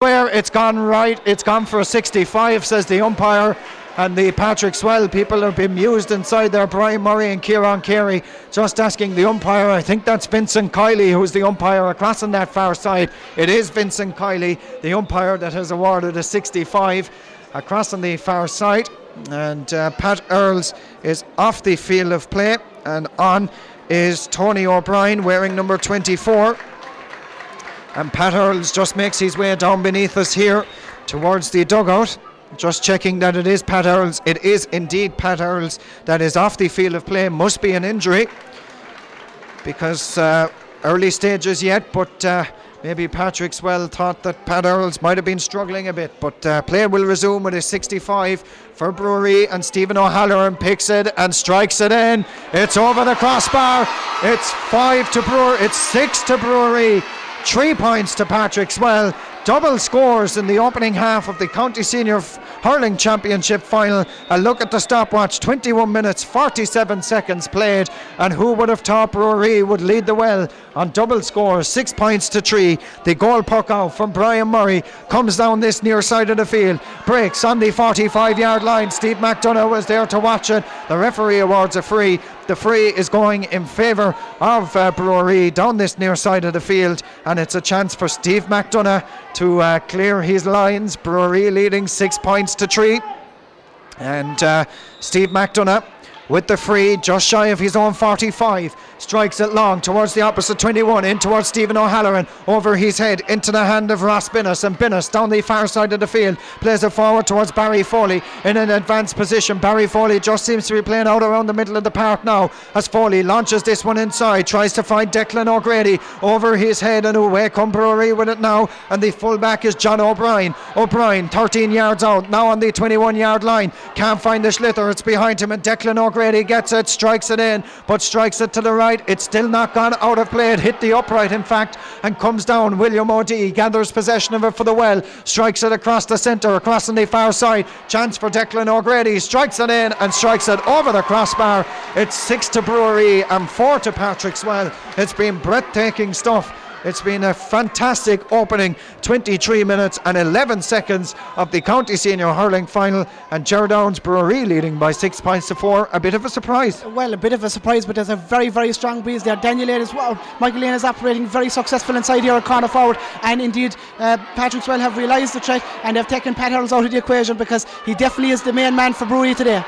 Where it's gone right, it's gone for a 65, says the umpire. And the Patrickswell people have been bemused inside there. Brian Murray and Kieran Carey just asking the umpire. I think that's Vincent Kiley who's the umpire across on that far side. It is Vincent Kiley, the umpire, that has awarded a 65 across on the far side. And Pat Earls is off the field of play, and on is Tony O'Brien wearing number 24. And Pat Earls just makes his way down beneath us here towards the dugout. Just checking that it is Pat Earls. It is indeed Pat Earls that is off the field of play. Must be an injury, because early stages yet, but maybe Patrickswell thought that Pat Earls might have been struggling a bit. But play will resume with a 65 for Bruree, and Stephen O'Halloran picks it and strikes it in. It's over the crossbar. It's 5 to Bruree. It's 6 to Bruree. 3 points to Patrickswell. Double scores in the opening half of the County Senior Hurling Championship final. A look at the stopwatch, 21 minutes 47 seconds played, and who would have thought Bruree would lead the well on double scores, 6 points to 3. The goal puck out from Brian Murray comes down this near side of the field, breaks on the 45-yard line. Steve McDonough was there to watch it. The referee awards a free. The free is going in favour of Bruree down this near side of the field, and it's a chance for Steve McDonough to clear his lines. Bruree leading 6 points to 3, and Steve McDonough with the free, just shy of his own 45, strikes it long towards the opposite 21, in towards Stephen O'Halloran, over his head into the hand of Ross Binnis, and Binnis down the far side of the field plays it forward towards Barry Foley in an advanced position. Barry Foley just seems to be playing out around the middle of the park now, as Foley launches this one inside, tries to find Declan O'Grady over his head, and away come Bruree with it now, and the fullback is John O'Brien. O'Brien 13 yards out, now on the 21-yard line, can't find the slither, it's behind him, and Declan O'Grady gets it, strikes it in, but strikes it to the right. It's still not gone out of play. It hit the upright, in fact, and comes down. William O'Dea gathers possession of it for the well, strikes it across the centre, across on the far side. Chance for Declan O'Grady, strikes it in and strikes it over the crossbar. It's 6 to Bruree and 4 to Patrickswell. It's been breathtaking stuff. It's been a fantastic opening 23 minutes and 11 seconds of the County Senior Hurling final, and Gerdown's Bruree leading by 6 points to 4. A bit of a surprise. Well, a bit of a surprise, but there's a very, very strong breeze there. Daniel Lane is, Michael Lane is operating very successful inside here at corner forward, and indeed Patrickswell have realised the threat and have taken Pat Earls out of the equation, because he definitely is the main man for Bruree today.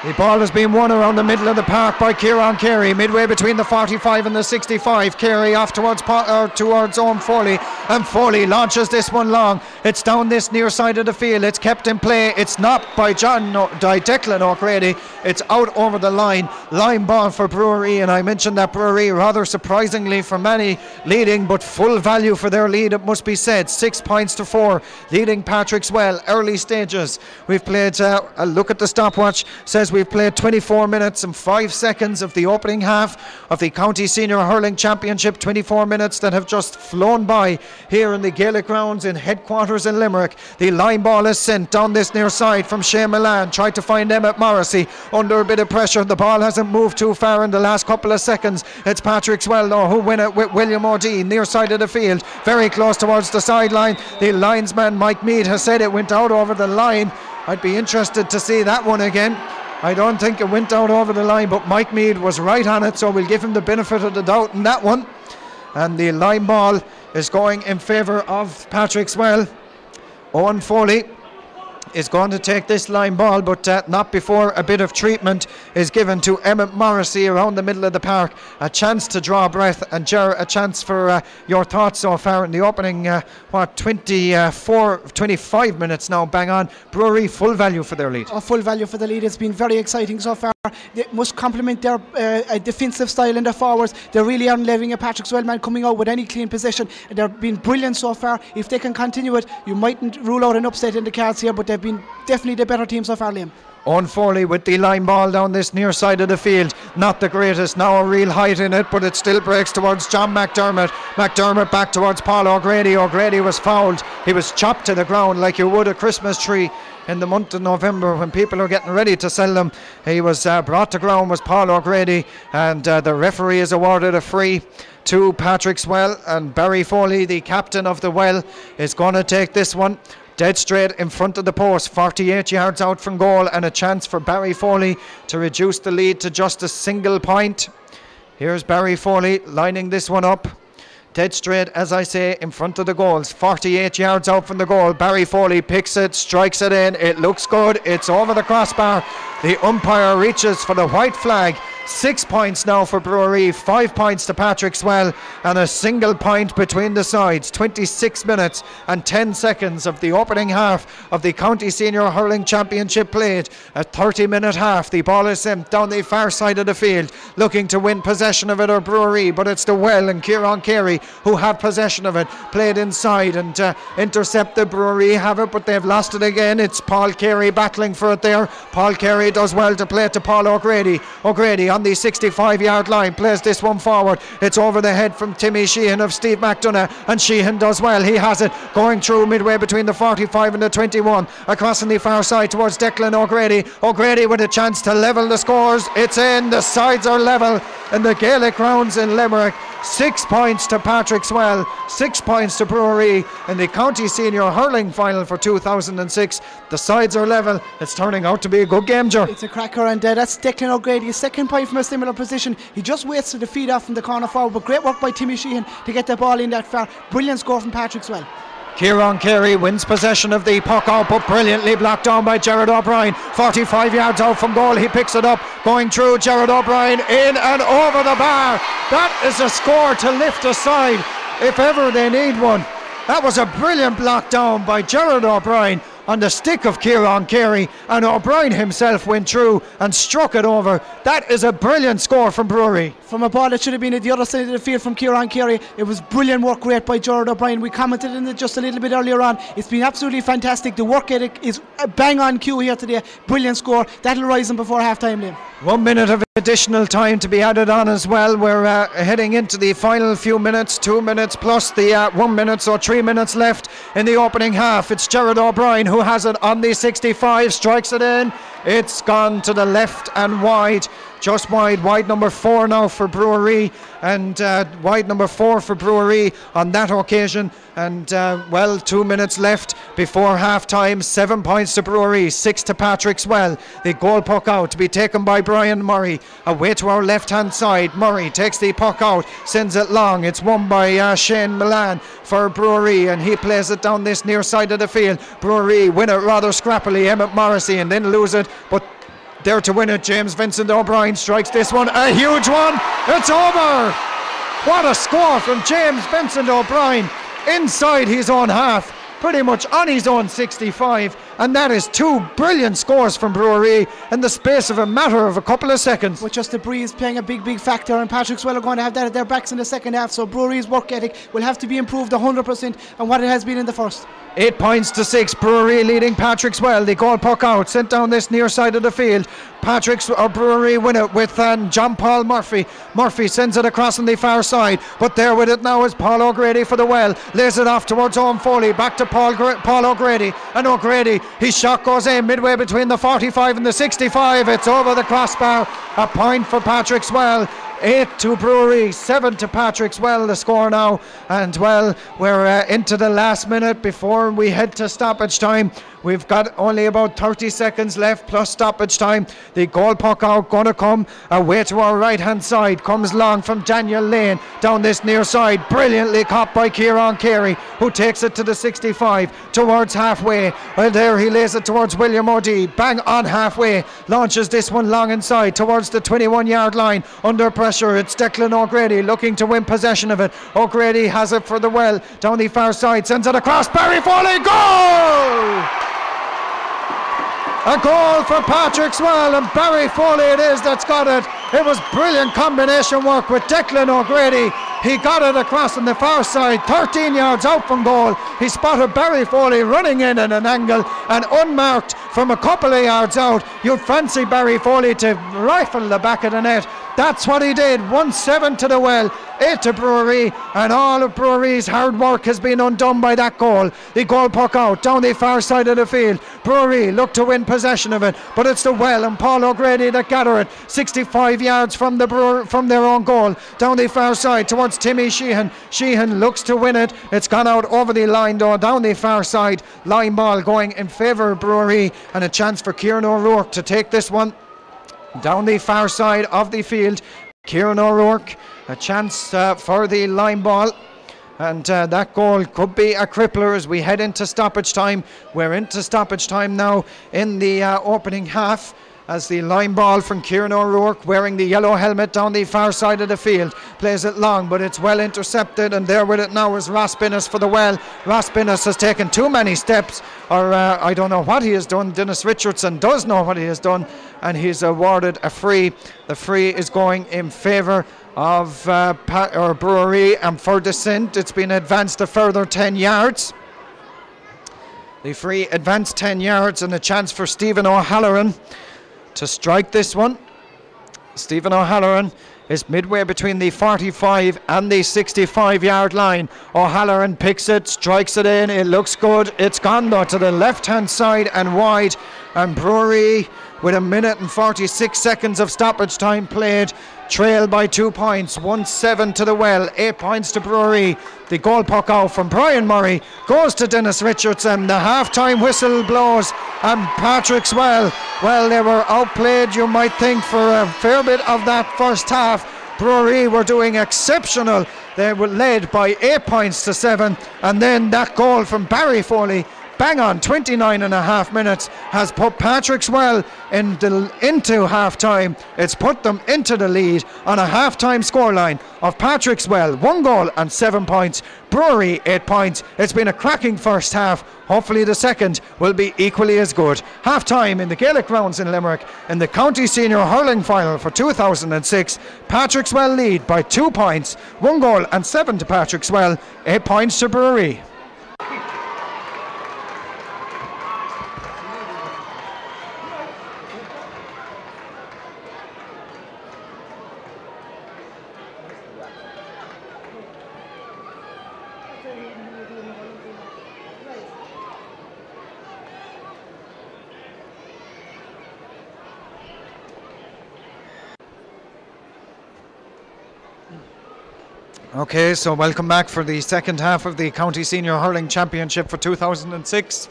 The ball has been won around the middle of the park by Kieran Carey, midway between the 45 and the 65. Carey off towards Owen Foley, and Foley launches this one long. It's down this near side of the field. It's kept in play. It's not by Declan O'Grady. It's out over the line. Line ball for Bruree, and I mentioned that Bruree, rather surprisingly for many, leading, but full value for their lead, it must be said. 6 points to 4, leading Patrickswell. Early stages. We've played, a look at the stopwatch, says we've played 24 minutes and 5 seconds of the opening half of the County Senior Hurling Championship. 24 minutes that have just flown by here in the Gaelic grounds in headquarters in Limerick. The line ball is sent down this near side from Shane Milan. Tried to find Emmett Morrissey under a bit of pressure. The ball hasn't moved too far in the last couple of seconds. It's Patrickswell though who win it with William O'Dea near side of the field, very close towards the sideline. The linesman Mike Mead has said it went out over the line. I'd be interested to see that one again. I don't think it went out over the line, but Mike Mead was right on it, so we'll give him the benefit of the doubt in that one. And the line ball is going in favour of Patrickswell. Owen Foley is going to take this line ball, but not before a bit of treatment is given to Emmett Morrissey around the middle of the park. A chance to draw breath, and Ger, a chance for your thoughts so far in the opening 25 minutes now, bang on. Bruree full value for their lead. Full value for the lead. It's been very exciting so far. They must compliment their defensive style in their forwards. They really aren't leaving a Patrickswell man coming out with any clean position. They've been brilliant so far. If they can continue it, you mightn't rule out an upset in the cards here, but they've been definitely the better team so far, Liam. Owen Foley with the line ball down this near side of the field. Not the greatest, now a real height in it, but it still breaks towards John McDermott. McDermott back towards Paul O'Grady. O'Grady was fouled. He was chopped to the ground like you would a Christmas tree in the month of November when people are getting ready to sell them. He was brought to ground, was Paul O'Grady, and the referee is awarded a free to Patrickswell, and Barry Foley, the captain of the Well, is going to take this one dead straight in front of the post, 48 yards out from goal, and a chance for Barry Foley to reduce the lead to just a single point. Here's Barry Foley lining this one up dead straight, as I say, in front of the goals, 48 yards out from the goal. Barry Foley picks it, strikes it in, it looks good, it's over the crossbar. The umpire reaches for the white flag. 6 points now for Bruree, 5 points to Patrickswell, and a single point between the sides. 26 minutes and 10 seconds of the opening half of the County Senior Hurling Championship played. A 30-minute half. The ball is sent down the far side of the field, looking to win possession of it or Bruree, but it's the Well and Kieran Carey who have possession of it. Played inside and intercepted. Bruree have it, but they've lost it again. It's Paul Carey battling for it there. Paul Carey does well to play it to Paul O'Grady. O'Grady on the 65-yard line plays this one forward. It's over the head from Timmy Sheehan of Steve McDonough, and Sheehan does well. He has it going through midway between the 45 and the 21, across on the far side towards Declan O'Grady. O'Grady with a chance to level the scores. It's in. The sides are level in the Gaelic rounds in Limerick. 6 points to Patrickswell, 6 points to Bruree in the County Senior Hurling Final for 2006. The sides are level. It's turning out to be a good game, Joe. It's a cracker, and that's Declan O'Grady, second point from a similar position. He just waits to the feed off from the corner forward, but great work by Timmy Sheehan to get the ball in that far. Brilliant score from Patrickswell. Kieran Carey wins possession of the puck out, but brilliantly blocked down by Gerard O'Brien. 45 yards out from goal, he picks it up, going through. Gerard O'Brien in and over the bar. That is a score to lift aside if ever they need one. That was a brilliant block down by Gerard O'Brien on the stick of Kieran Carey, and O'Brien himself went through and struck it over. That is a brilliant score from Bruree. From a ball that should have been at the other side of the field from Kieran Carey, it was brilliant work rate by Gerard O'Brien. We commented on it just a little bit earlier on. It's been absolutely fantastic. The work ethic is bang on cue here today. Brilliant score. That'll rise him before half time, Liam. 1 minute of additional time to be added on as well. We're heading into the final few minutes, 2 minutes plus the 1 minute, so 3 minutes left in the opening half. It's Gerard O'Brien who has it on the 65, strikes it in. It's gone to the left and wide, just wide number 4 now for Bruree, and wide number 4 for Bruree on that occasion. And 2 minutes left before half time. 7 points to Bruree, 6 to Patrickswell. The goal puck out to be taken by Brian Murray, away to our left hand side. Murray takes the puck out, sends it long. It's won by Shane Milan for Bruree, and he plays it down this near side of the field. Bruree win it rather scrappily. Emmett Morrissey, and then lose it, but there to win it, James Vincent O'Brien strikes this one, a huge one. It's over. What a score from James Vincent O'Brien inside his own half, pretty much on his own 65, and that is 2 brilliant scores from Bruree in the space of a matter of a couple of seconds. With just the breeze playing a big factor, and Patrickswell are going to have that at their backs in the second half, so Bruree's work ethic will have to be improved 100% on what it has been in the first. 8 points to 6, Bruree leading Patrickswell. The goal puck out, sent down this near side of the field. Bruree win it with John Paul Murphy. Murphy sends it across on the far side, but there with it now is Paul O'Grady for the Well. Lays it off towards Owen Foley, back to Paul O'Grady, and O'Grady, his shot goes in midway between the 45 and the 65. It's over the crossbar. A point for Patrickswell. 8 to Bruree, 7 to Patrickswell, the score now. And we're into the last minute before we head to stoppage time. We've got only about 30 seconds left plus stoppage time. The goal puck out going to come away to our right hand side. Comes long from Daniel Lane down this near side. Brilliantly caught by Kieran Carey, who takes it to the 65 towards halfway. Well, there he lays it towards William O'Dea. Bang on halfway. Launches this one long inside towards the 21-yard line. Under pressure, it's Declan O'Grady looking to win possession of it. O'Grady has it for the Well down the far side. Sends it across. Barry Foley. Goal! A goal for Patrickswell, and Barry Foley it is that's got it. It was brilliant combination work with Declan O'Grady. He got it across on the far side, 13 yards out from goal. He spotted Barry Foley running in at an angle, and unmarked from a couple of yards out. You'd fancy Barry Foley to rifle the back of the net, That's what he did. 1-7 to the well, 8 to Bruree, and all of Bruree's hard work has been undone by that goal. The goal puck out down the far side of the field. Bruree look to win possession of it, but it's the well and Paul O'Grady that gather it. 65 yards from their own goal, down the far side towards Timmy Sheehan. Sheehan looks to win it. It's gone out over the line though, down the far side. Line ball going in favour of Bruree, and a chance for Kieran O'Rourke to take this one down the far side of the field. Kieran O'Rourke, a chance for the line ball, and that goal could be a crippler as we head into stoppage time. We're into stoppage time now in the opening half, as the line ball from Kieran O'Rourke, wearing the yellow helmet, down the far side of the field, plays it long, but it's well intercepted, and there with it now is Ross Binnis for the well. Ross Binnis has taken too many steps, or I don't know what he has done. Dennis Richardson does know what he has done, and he's awarded a free. The free is going in favour of Bruree, and for descent it's been advanced a further 10 yards. The free advanced 10 yards, and a chance for Stephen O'Halloran to strike this one. Stephen O'Halloran is midway between the 45 and the 65 yard line. O'Halloran picks it, strikes it in, it looks good. It's gone though to the left hand side and wide, and Bruree, with 1 minute and 46 seconds of stoppage time played, trail by 2 points. 1-7 to the well, 8 points to Bruree. The goal puck out from Brian Murray goes to Dennis Richardson. The half-time whistle blows, and Patrickswell, well, they were outplayed, you might think, for a fair bit of that first half. Bruree were doing exceptional. They were led by 8 points to 7, and then that goal from Barry Foley, bang on 29 and a half minutes, has put Patrickswell into half-time. It's put them into the lead on a half-time scoreline of Patrickswell 1 goal and 7 points, Bruree 8 points. It's been a cracking first half. Hopefully the second will be equally as good. Half-time in the Gaelic grounds in Limerick in the County Senior Hurling Final for 2006. Patrickswell lead by 2 points, 1 goal and 7 to Patrickswell, 8 points to Bruree. Okay, so welcome back for the second half of the County Senior Hurling Championship for 2006.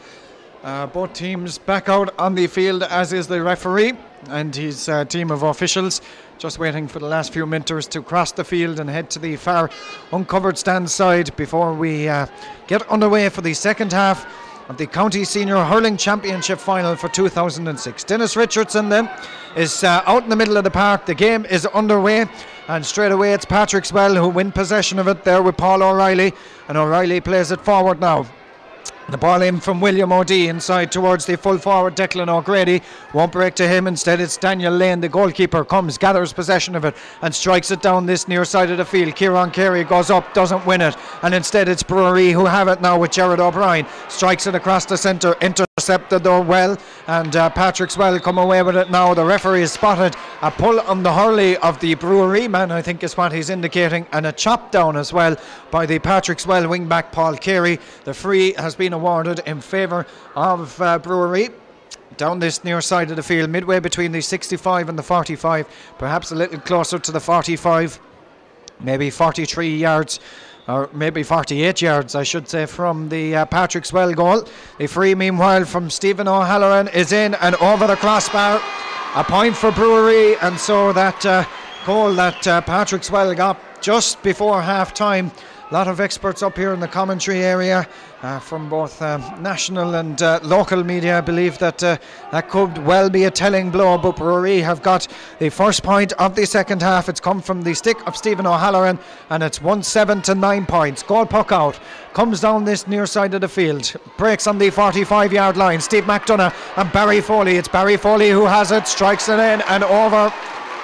Both teams back out on the field, as is the referee and his team of officials, just waiting for the last few minutes to cross the field and head to the far uncovered stand side before we get underway for the second half of the County Senior Hurling Championship final for 2006. Dennis Richardson then is out in the middle of the park. The game is underway, and straight away it's Patrickswell who win possession of it there with Paul O'Reilly, and O'Reilly plays it forward now. The ball in from William O'Dea inside towards the full forward Declan O'Grady. Won't break to him. Instead it's Daniel Lane, the goalkeeper, comes, gathers possession of it and strikes it down this near side of the field. Kieran Carey goes up, doesn't win it, and instead it's Bruree who have it now with Jared O'Brien. Strikes it across the centre, intercepted though well, and Patrickswell come away with it now. The referee has spotted a pull on the hurley of the Bruree man, I think is what he's indicating, and a chop down as well by the Patrickswell wing back Paul Carey. The free has been awarded in favour of Bruree down this near side of the field, midway between the 65 and the 45, perhaps a little closer to the 45, maybe 43 yards or maybe 48 yards I should say from the Patrickswell goal. The free meanwhile from Stephen O'Halloran is in and over the crossbar, a point for Bruree, and so that goal that Patrickswell got just before half time. A lot of experts up here in the commentary area from both national and local media believe that that could well be a telling blow, but Bruree have got the first point of the second half. It's come from the stick of Stephen O'Halloran, and it's 1-7 to 9 points. Goal puck out, comes down this near side of the field, breaks on the 45 yard line. Steve McDonough and Barry Foley. It's Barry Foley who has it, strikes it in and over.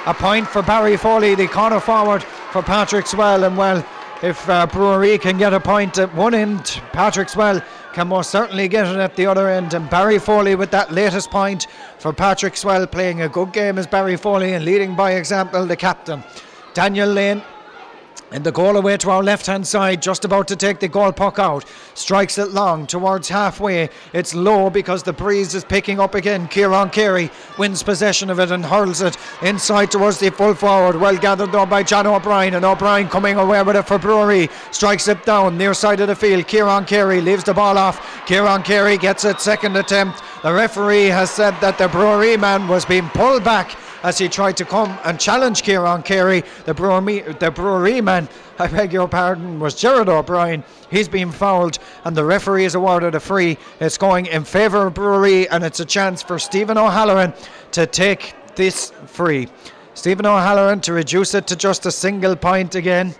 A point for Barry Foley, the corner forward for Patrickswell, and well, if Bruree can get a point at one end, Patrickswell can most certainly get it at the other end. And Barry Foley with that latest point for Patrickswell, playing a good game as Barry Foley and leading by example the captain. Daniel Lane in the goal away to our left hand side, just about to take the goal puck out, strikes it long towards halfway. It's low because the breeze is picking up again. Kieran Carey wins possession of it and hurls it inside towards the full forward, well gathered though by John O'Brien, and O'Brien coming away with it for Bruree, strikes it down near side of the field. Kieran Carey leaves the ball off. Kieran Carey gets it, second attempt. The referee has said that the Bruree man was being pulled back as he tried to come and challenge Kieran Carey. The Bruree man, I beg your pardon, was Gerard O'Brien. He's been fouled and the referee is awarded a free. It's going in favour of Bruree, and it's a chance for Stephen O'Halloran to take this free. Stephen O'Halloran to reduce it to just a single point again.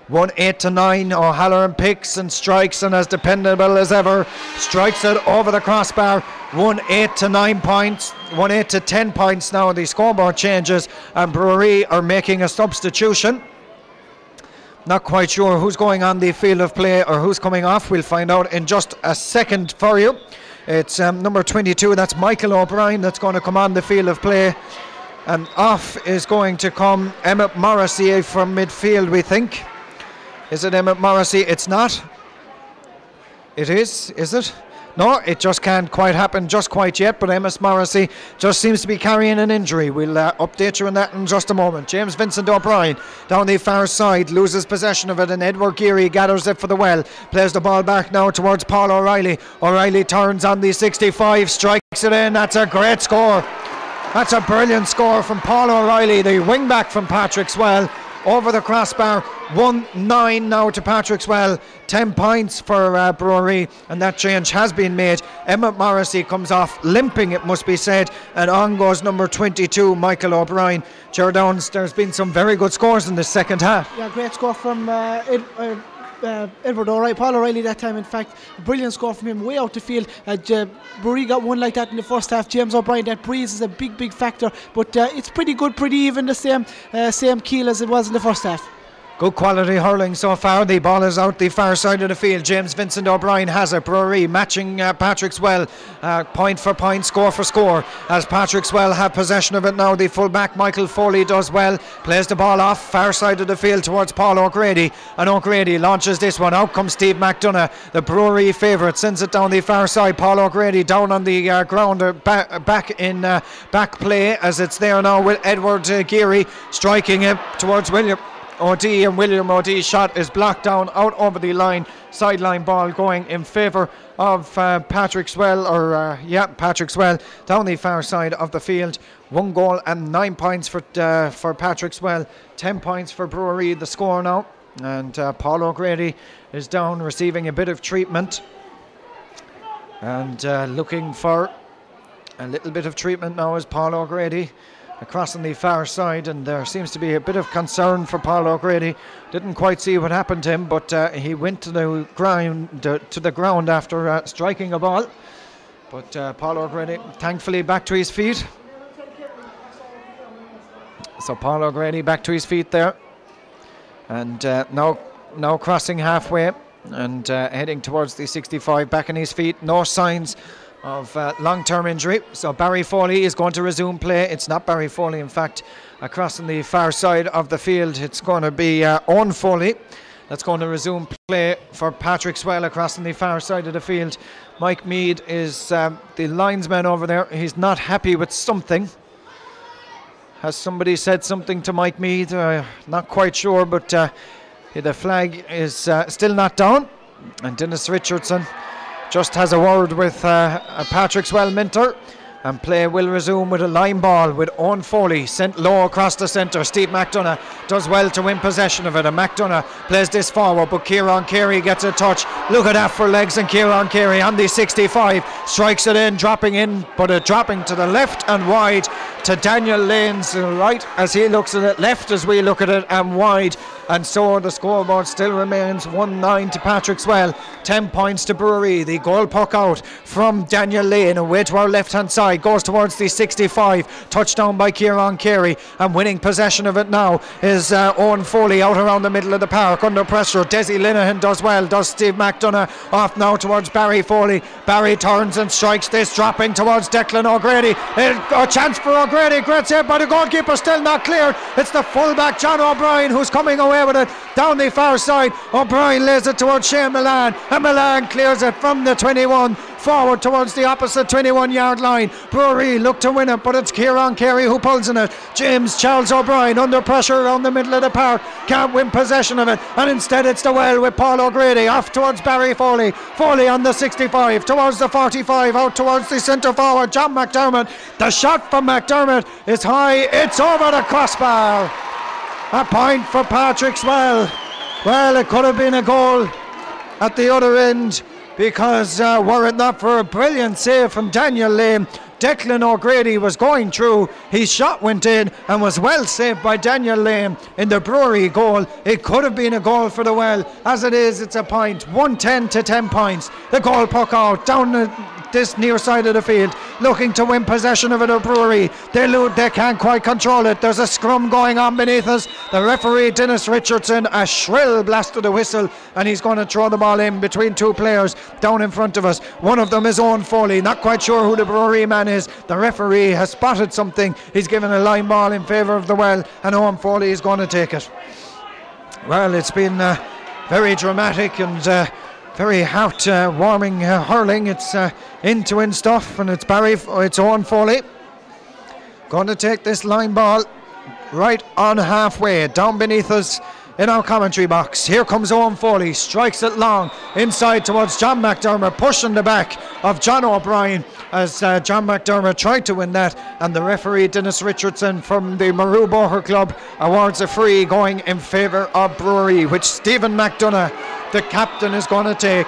1-8-9. O'Halloran picks and strikes, and as dependable as ever, strikes it over the crossbar. 1-8-9 points, 1-8-10 points now. The scoreboard changes and Bruree are making a substitution. Not quite sure who's going on the field of play or who's coming off. We'll find out in just a second for you. It's number 22, that's Michael O'Brien, that's going to come on the field of play. And off is going to come Emmett Morrissey from midfield, we think. Is it Emmett Morrissey? It's not. It is it? No, it just can't quite happen just quite yet, but Emmett Morrissey just seems to be carrying an injury. We'll update you on that in just a moment. James Vincent O'Brien down the far side loses possession of it, and Edward Geary gathers it for the well, plays the ball back now towards Paul O'Reilly. O'Reilly turns on the 65, strikes it in. That's a great score. That's a brilliant score from Paul O'Reilly, the wing back from Patrickswell, over the crossbar. 1-9 now to Patrickswell, 10 points for Bruree, and that change has been made. Emmett Morrissey comes off limping, it must be said, and on goes number 22, Michael O'Brien. Ger Downs, there's been some very good scores in the second half. Yeah, great score from Edward O'Reilly, Paul O'Reilly that time. In fact, brilliant score from him way out the field. Bruree got one like that in the first half. James O'Brien, that breeze is a big factor, but it's pretty good, pretty even, the same keel as it was in the first half. Good quality hurling so far. The ball is out the far side of the field. James Vincent O'Brien has it. Bruree matching Patrickswell, point for point, score for score, as Patrickswell have possession of it now. The full-back Michael Foley does well, plays the ball off far side of the field towards Paul O'Grady, and O'Grady launches this one. Out comes Steve McDonough, the Bruree favourite, sends it down the far side. Paul O'Grady down on the ground, back in back play, as it's there now with Edward Geary striking it towards William O'D, and William O'D's shot is blocked down out over the line. Sideline ball going in favour of Patrickswell, Patrickswell down the far side of the field. 1 goal and 9 points for Patrickswell, 10 points for Bruree, the score now. And Paul O'Grady is down receiving a bit of treatment and looking for a little bit of treatment now is Paul O'Grady across on the far side, and there seems to be a bit of concern for Paul O'Grady. Didn't quite see what happened to him, but he went to the ground after striking a ball. But Paul O'Grady thankfully back to his feet. So Paul O'Grady back to his feet there, and now crossing halfway and heading towards the 65, back on his feet. No signs of long-term injury, so Barry Foley is going to resume play. It's not Barry Foley, in fact, across on the far side of the field. It's going to be Owen Foley that's going to resume play for Patrickswell across on the far side of the field. Mike Mead is the linesman over there. He's not happy with something. Has somebody said something to Mike Mead? Not quite sure, but the flag is still not down, and Dennis Richardson just has a word with Patrickswell Minter, and play will resume with a line ball with Owen Foley sent low across the centre. Steve McDonough does well to win possession of it, and McDonough plays this forward, but Kieran Carey gets a touch. Look at that for legs, and Kieran Carey on the 65 strikes it in, dropping in, but dropping to the left and wide to Daniel Lane's right as he looks at it, left as we look at it, and wide and so the scoreboard still remains 1-9 to Patrickswell, 10 points to Bruree. The goal puck out from Daniel Lane, away to our left hand side, goes towards the 65, touchdown by Kieran Carey, and winning possession of it now is Owen Foley out around the middle of the park under pressure. Desi Linehan does well, does Steve McDonough, off now towards Barry Foley. Barry turns and strikes this, dropping towards Declan O'Grady. A chance for O'Grady, great save by the goalkeeper, still not cleared. It's the fullback John O'Brien who's coming away with it down the far side. O'Brien lays it towards Shane Milan, and Milan clears it from the 21 forward towards the opposite 21 yard line. Bruree look to win it, but it's Kieran Carey who pulls in it. James Charles O'Brien under pressure around the middle of the park, can't win possession of it, and instead it's the well with Paul O'Grady off towards Barry Foley. Foley on the 65 towards the 45, out towards the centre forward John McDermott. The shot from McDermott is high, it's over the crossbar. A point for Patrickswell. Well, it could have been a goal at the other end, because were it not for a brilliant save from Daniel Lane, Declan O'Grady was going through, his shot went in and was well saved by Daniel Lane in the Bruree goal. It could have been a goal for the Well. As it is, it's a point, 110 to 10 points. The goal puck out down this near side of the field, looking to win possession of it at Bruree. They can't quite control it. There's a scrum going on beneath us. The referee, Dennis Richardson, a shrill blast of the whistle, and he's going to throw the ball in between two players down in front of us. One of them is Owen Foley, not quite sure who the Bruree man is. The referee has spotted something. He's given a line ball in favour of the Well, and Owen Foley is going to take it. Well, it's been very dramatic and very heart-warming hurling. It's in-to-win stuff, and it's Owen Foley going to take this line ball right on halfway down beneath us in our commentary box. Here comes Owen Foley, strikes it long inside towards John McDermott, pushing the back of John O'Brien as John McDermott tried to win that, and the referee Dennis Richardson from the Maru Boher Club awards a free going in favour of Bruree, which Stephen McDonough, the captain, is going to take.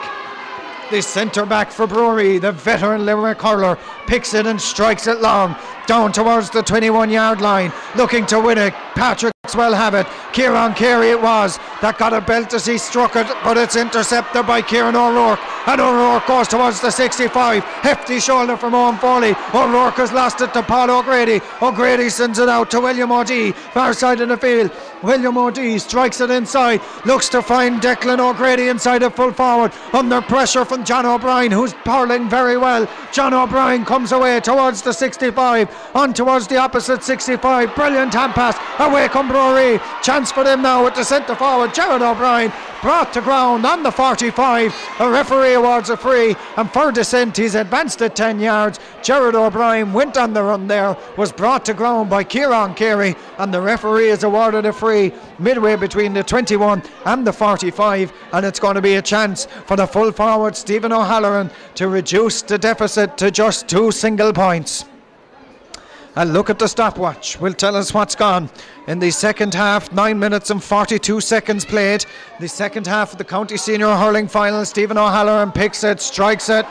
The centre back for Bruree, the veteran Limerick hurler, picks it and strikes it long down towards the 21 yard line, looking to win it. Patrickswell have it. Kieran Carey it was that got a belt as he struck it, but it's intercepted by Kieran O'Rourke, and O'Rourke goes towards the 65. Hefty shoulder from Owen Foley. O'Rourke has lost it to Paul O'Grady. O'Grady sends it out to William O'Dea, far side of the field. William O'Dea strikes it inside, looks to find Declan O'Grady inside at full forward, under pressure from John O'Brien, who's hurling very well. John O'Brien comes away towards the 65, on towards the opposite 65. Brilliant hand pass, away come Bruree. Chance for them now with the centre forward Jared O'Brien, brought to ground on the 45. A referee awards a free, and for descent he's advanced at 10 yards. Jared O'Brien went on the run there, was brought to ground by Kieran Carey, and the referee is awarded a free midway between the 21 and the 45, and it's going to be a chance for the full forward Stephen O'Halloran to reduce the deficit to just 2 single points. A look at the stopwatch will tell us what's gone in the second half. 9 minutes and 42 seconds played. The second half of the County Senior Hurling Final. Stephen O'Halloran picks it, strikes it.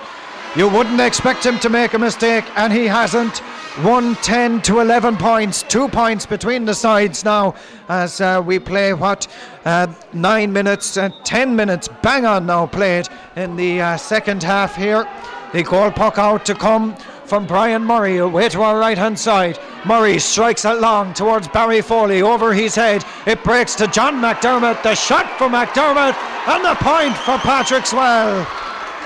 You wouldn't expect him to make a mistake, and he hasn't. 110 to 11 points, 2 points between the sides now as we play 9 minutes and 10 minutes bang on now played in the second half here. The goal puck out to come from Brian Murray, away to our right hand side. Murray strikes it long towards Barry Foley, over his head. It breaks to John McDermott. The shot for McDermott, and the point for Patrickswell.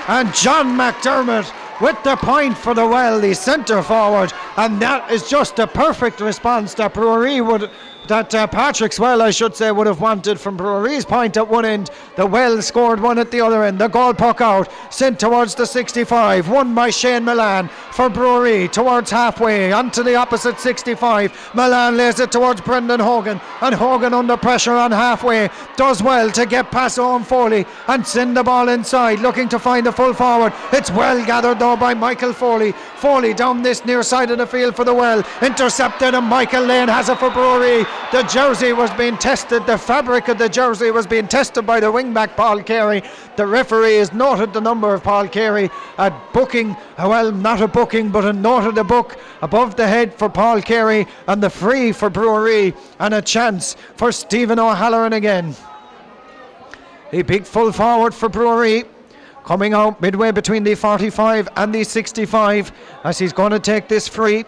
And John McDermott with the point for the Well, the centre forward, and that is just a perfect response that Patrickswell, I should say, would have wanted from Bruree's point at one end. The Well scored one at the other end. The goal puck out, sent towards the 65, won by Shane Milan for Bruree towards halfway onto the opposite 65. Milan lays it towards Brendan Hogan, and Hogan under pressure on halfway does well to get past Owen Foley and send the ball inside, looking to find a full forward. It's well gathered though by Michael Foley. Foley down this near side of the field for the Well, intercepted, and Michael Lane has it for Bruree. The jersey was being tested, the fabric of the jersey was being tested by the wingback Paul Carey. The referee has noted the number of Paul Carey, a booking, well, not a booking, but a note of the book above the head for Paul Carey, and the free for Bruree, and a chance for Stephen O'Halloran again. A big full forward for Bruree, coming out midway between the 45 and the 65 as he's going to take this free.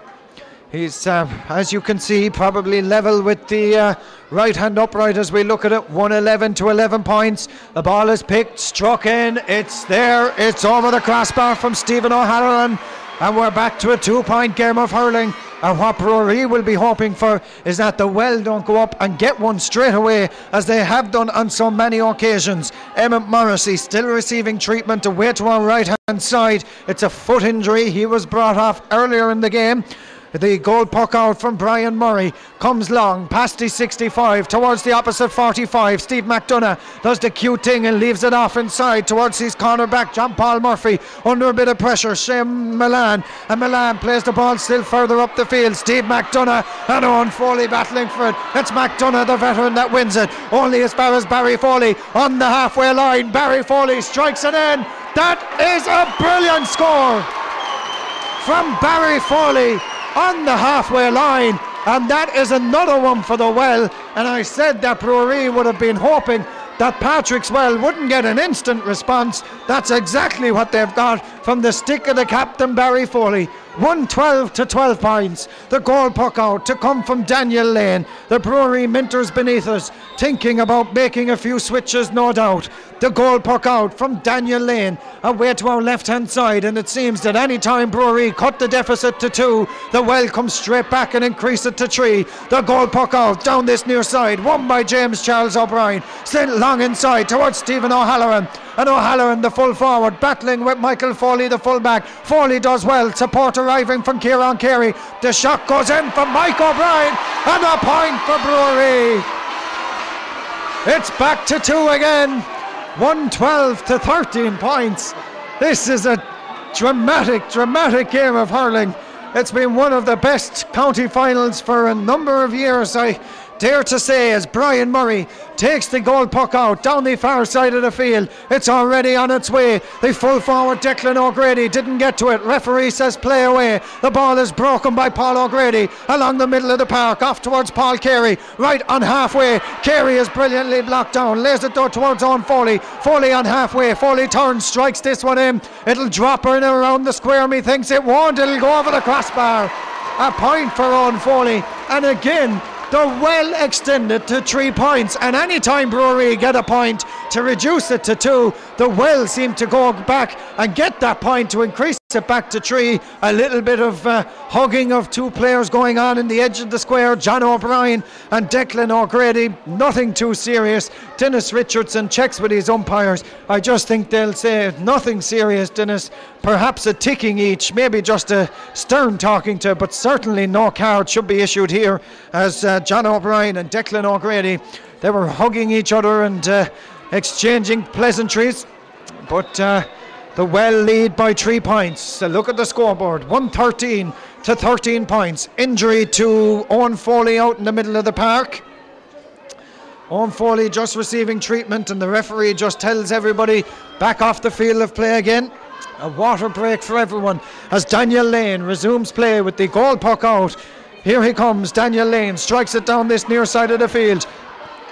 He's, as you can see, probably level with the right hand upright as we look at it. 111 to 11 points. The ball is picked, struck in. It's there. It's over the crossbar from Stephen O'Halloran. And we're back to a 2-point game of hurling. And what Bruree will be hoping for is that the Well don't go up and get one straight away, as they have done on so many occasions. Emmett Morrissey still receiving treatment away to our right hand side. It's a foot injury. He was brought off earlier in the game. The goal puck out from Brian Murray comes long past the 65 towards the opposite 45. Steve McDonough does the cute thing and leaves it off inside towards his cornerback John Paul Murphy under a bit of pressure. Shane Milan, and Milan plays the ball still further up the field. Steve McDonough and Owen Foley battling for it. It's McDonough, the veteran, that wins it, only as far as Barry Foley on the halfway line. Barry Foley strikes it in. That is a brilliant score from Barry Foley on the halfway line, and that is another one for the Well. And I said that Bruree would have been hoping that Patrickswell wouldn't get an instant response. That's exactly what they've got from the stick of the captain Barry Foley. 112 to 12 points. The goal puck out to come from Daniel Lane. The Bruree minters beneath us, thinking about making a few switches, no doubt. The goal puck out from Daniel Lane, away to our left hand side, and it seems that any time Bruree cut the deficit to 2, the Well comes straight back and increase it to 3. The goal puck out down this near side, won by James Charles O'Brien, sent long inside towards Stephen O'Halloran, and O'Halloran, the full forward, battling with Michael Foley, the fullback. Foley does well, support arriving from Kieran Carey. The shot goes in from Mike O'Brien, and a point for Bruree. It's back to 2 again. 112 to 13 points. This is a dramatic game of hurling. It's been one of the best county finals for a number of years, I dare to say, as Brian Murray takes the goal puck out down the far side of the field. It's already on its way. The full forward Declan O'Grady didn't get to it. Referee says play away. The ball is broken by Paul O'Grady along the middle of the park, off towards Paul Carey, right on halfway. Carey is brilliantly blocked down, lays it though towards Owen Foley. Foley on halfway. Foley turns, strikes this one in. It'll drop in around the square. Methinks it won't. It'll go over the crossbar. A point for Owen Foley, and again they're well extended to 3 points, and any time Bruree get a point to reduce it to 2, the Well seem to go back and get that point to increase it back to 3. A little bit of hugging of 2 players going on in the edge of the square, John O'Brien and Declan O'Grady. Nothing too serious. Dennis Richardson checks with his umpires. I just think they'll say nothing serious, Dennis. Perhaps a ticking each, maybe just a stern talking to, but certainly no card should be issued here, as John O'Brien and Declan O'Grady, they were hugging each other and exchanging pleasantries. But the Well lead by 3 points. So look at the scoreboard, 113 to 13 points. Injury to Owen Foley out in the middle of the park. Owen Foley just receiving treatment, and the referee just tells everybody back off the field of play again. A water break for everyone as Daniel Lane resumes play with the goal puck out. Here he comes, Daniel Lane strikes it down this near side of the field.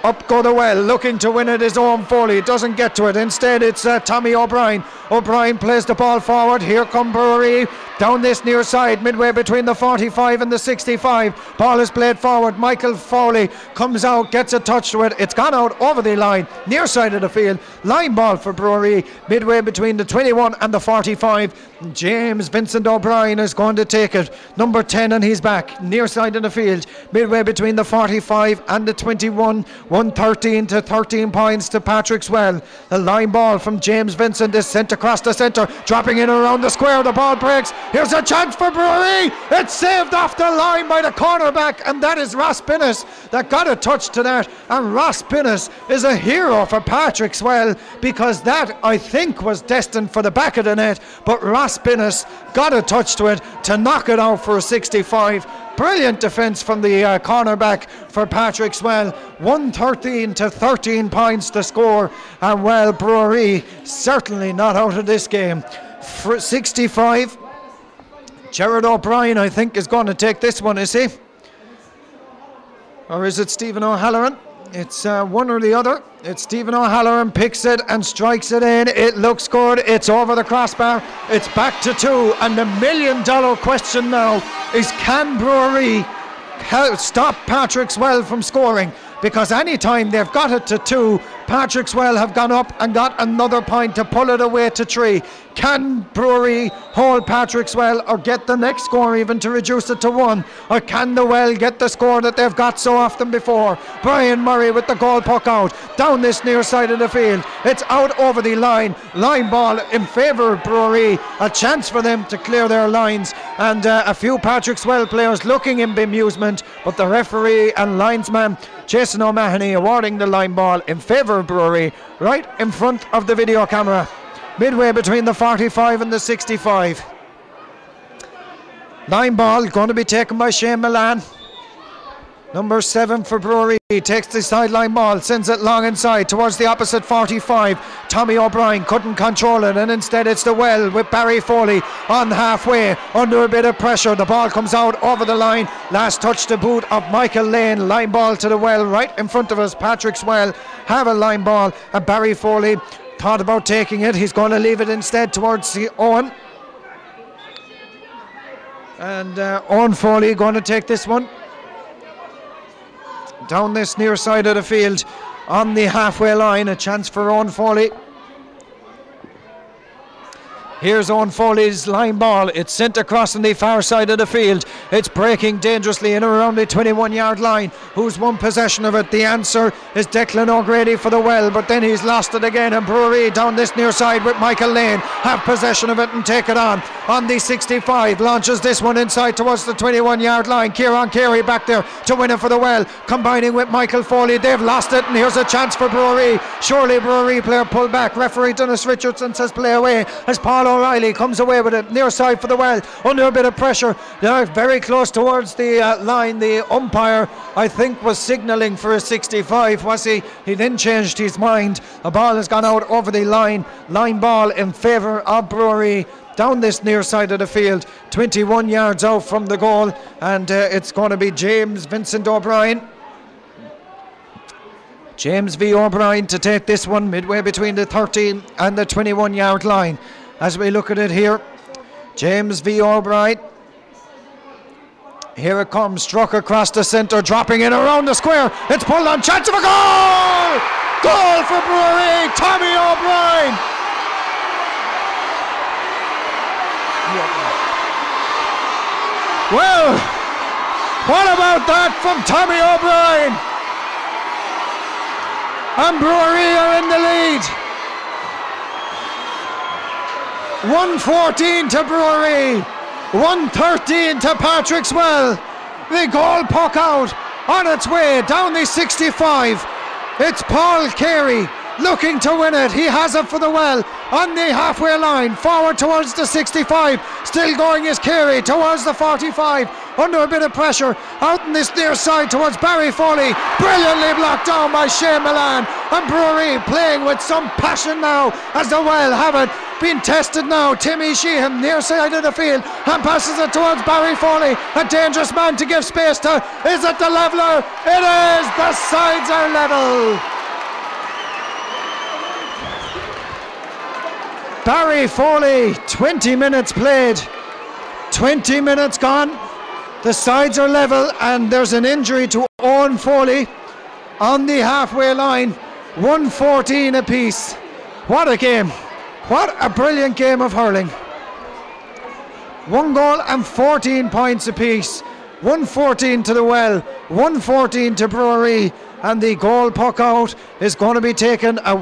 Up go the Well, looking to win it is Owen Foley, doesn't get to it. Instead it's Tommy O'Brien. O'Brien plays the ball forward. Here come Bruree down this near side, midway between the 45 and the 65. Ball is played forward. Michael Foley comes out, gets a touch to it. It's gone out over the line, near side of the field. Line ball for Bruree, midway between the 21 and the 45. James Vincent O'Brien is going to take it. Number 10, and he's back, near side of the field, midway between the 45 and the 21. 113 to 13 points to Patrickswell. The line ball from James Vincent is sent across the centre, dropping in around the square. The ball breaks. Here's a chance for Bruree. It's saved off the line by the cornerback, and that is Ross Pinnis that got a touch to that. And Ross Pinnis is a hero for Patrickswell, because that, I think, was destined for the back of the net, but Ross Pinnis got a touch to it to knock it out for a 65. Brilliant defence from the cornerback for Patrickswell. 113 to 13 points to score, and well, Bruree certainly not out of this game. 65. Gerard O'Brien, I think, is going to take this one, is he? Or is it Stephen O'Halloran? It's one or the other. It's Stephen O'Halloran picks it and strikes it in. It looks good. It's over the crossbar. It's back to 2. And the $1 million question now is, can Bruree stop Patrickswell from scoring? Because any time they've got it to 2, Patrickswell have gone up and got another point to pull it away to 3. Can Bruree hold Patrickswell or get the next score even to reduce it to 1? Or can the Well get the score that they've got so often before? Brian Murray with the goal puck out down this near side of the field. It's out over the line. Line ball in favour of Bruree. A chance for them to clear their lines, and a few Patrickswell players looking in bemusement, but the referee and linesman Jason O'Mahony awarding the line ball in favour of Bruree right in front of the video camera, midway between the 45 and the 65. Line ball going to be taken by Shane Milan. Number 7 for Bruree takes the sideline ball, sends it long inside towards the opposite 45. Tommy O'Brien couldn't control it, and instead it's the Well with Barry Foley on halfway under a bit of pressure. The ball comes out over the line. Last touch to boot of Michael Lane. Line ball to the Well right in front of us. Patrickswell have a line ball, and Barry Foley thought about taking it. He's going to leave it instead towards Owen. And Owen Foley going to take this one down this near side of the field on the halfway line. A chance for Owen Foley. Here's Owen Foley's line ball. It's sent across on the far side of the field. It's breaking dangerously in around the 21-yard line. Who's won possession of it? The answer is Declan O'Grady for the Well, but then he's lost it again, and Bruree down this near side with Michael Lane have possession of it and take it on the 65. Launches this one inside towards the 21-yard line. Kieran Carey back there to win it for the Well, combining with Michael Foley. They've lost it, and here's a chance for Bruree. Surely Bruree player pull back. Referee Dennis Richardson says play away as Paul O'Reilly comes away with it near side for the Well under a bit of pressure. They're very close towards the line. The umpire, I think, was signalling for a 65, was he? He then changed his mind. The ball has gone out over the line. Line ball in favour of Bruree down this near side of the field, 21 yards out from the goal, and it's going to be James Vincent O'Brien. James V. O'Brien to take this one midway between the 13 and the 21-yard line. As we look at it here, James V. O'Brien. Here it comes, struck across the centre, dropping in around the square. It's pulled on, chance of a goal! Goal for Bruree, Tommy O'Brien. Well, what about that from Tommy O'Brien? And Bruree are in the lead. 114 to Bruree, 113 to Patrickswell. The goal puck out on its way down the 65. It's Paul Carey looking to win it. He has it for the Well on the halfway line, forward towards the 65. Still going is Carey towards the 45, under a bit of pressure out in this near side towards Barry Foley. Brilliantly blocked down by Shane Milan, and Bruree playing with some passion now as the Well have it. Being tested now, Timmy Sheehan near side of the field and passes it towards Barry Foley. A dangerous man to give space to. Is it the leveller? It is. The sides are level. Barry Foley, 20 minutes played, 20 minutes gone. The sides are level, and there's an injury to Owen Foley on the halfway line. 114 apiece. What a game. What a brilliant game of hurling. 1 goal and 14 points apiece. 114 to the Well, 114 to Bruree, and the goal puck out is going to be taken away.